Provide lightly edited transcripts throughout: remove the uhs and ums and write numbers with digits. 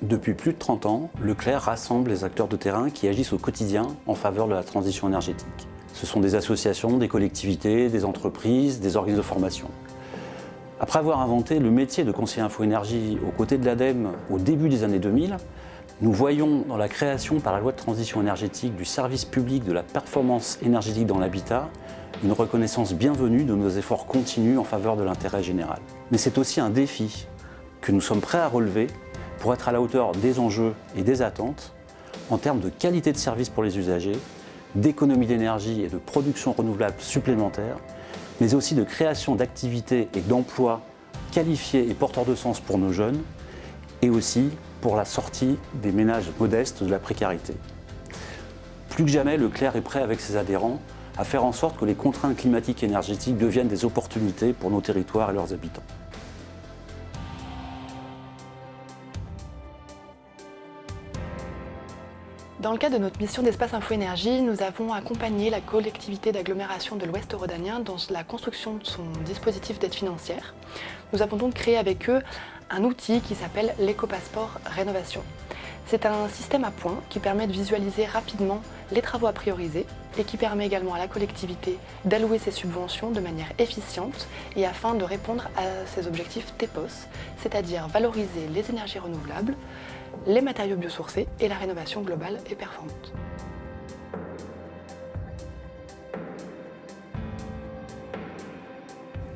Depuis plus de 30 ans, Leclerc rassemble les acteurs de terrain qui agissent au quotidien en faveur de la transition énergétique. Ce sont des associations, des collectivités, des entreprises, des organismes de formation. Après avoir inventé le métier de conseiller info-énergie aux côtés de l'ADEME au début des années 2000, nous voyons dans la création par la loi de transition énergétique du service public de la performance énergétique dans l'habitat une reconnaissance bienvenue de nos efforts continus en faveur de l'intérêt général. Mais c'est aussi un défi que nous sommes prêts à relever pour être à la hauteur des enjeux et des attentes en termes de qualité de service pour les usagers, d'économie d'énergie et de production renouvelable supplémentaire, mais aussi de création d'activités et d'emplois qualifiés et porteurs de sens pour nos jeunes, et aussi pour la sortie des ménages modestes de la précarité. Plus que jamais, Leclerc est prêt avec ses adhérents à faire en sorte que les contraintes climatiques et énergétiques deviennent des opportunités pour nos territoires et leurs habitants. Dans le cadre de notre mission d'Espace Info Énergie, nous avons accompagné la collectivité d'agglomération de l'Ouest rhodanien dans la construction de son dispositif d'aide financière. Nous avons donc créé avec eux un outil qui s'appelle l'éco-passeport rénovation. C'est un système à points qui permet de visualiser rapidement les travaux à prioriser et qui permet également à la collectivité d'allouer ses subventions de manière efficiente et afin de répondre à ses objectifs TEPOS, c'est-à-dire valoriser les énergies renouvelables, les matériaux biosourcés et la rénovation globale et performante.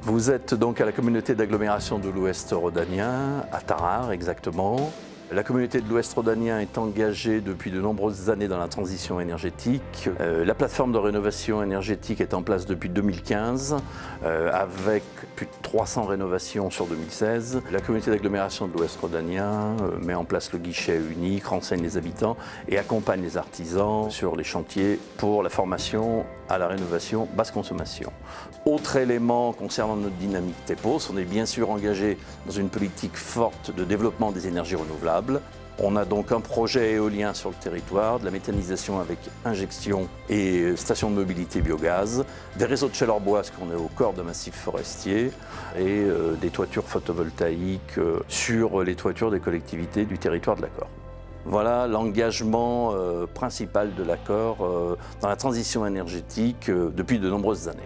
Vous êtes donc à la communauté d'agglomération de l'Ouest rhodanien, à Tarare exactement. La communauté de l'Ouest rhodanien est engagée depuis de nombreuses années dans la transition énergétique. La plateforme de rénovation énergétique est en place depuis 2015, avec plus de 300 rénovations sur 2016. La communauté d'agglomération de l'Ouest rhodanien met en place le guichet unique, renseigne les habitants et accompagne les artisans sur les chantiers pour la formation à la rénovation basse consommation. Autre élément concernant notre dynamique TEPOS, on est bien sûr engagé dans une politique forte de développement des énergies renouvelables. On a donc un projet éolien sur le territoire, de la méthanisation avec injection et station de mobilité biogaz, des réseaux de chaleur bois, parce qu'on est au cœur d'un massif forestier, et des toitures photovoltaïques sur les toitures des collectivités du territoire de l'accord. Voilà l'engagement principal de l'accord dans la transition énergétique depuis de nombreuses années.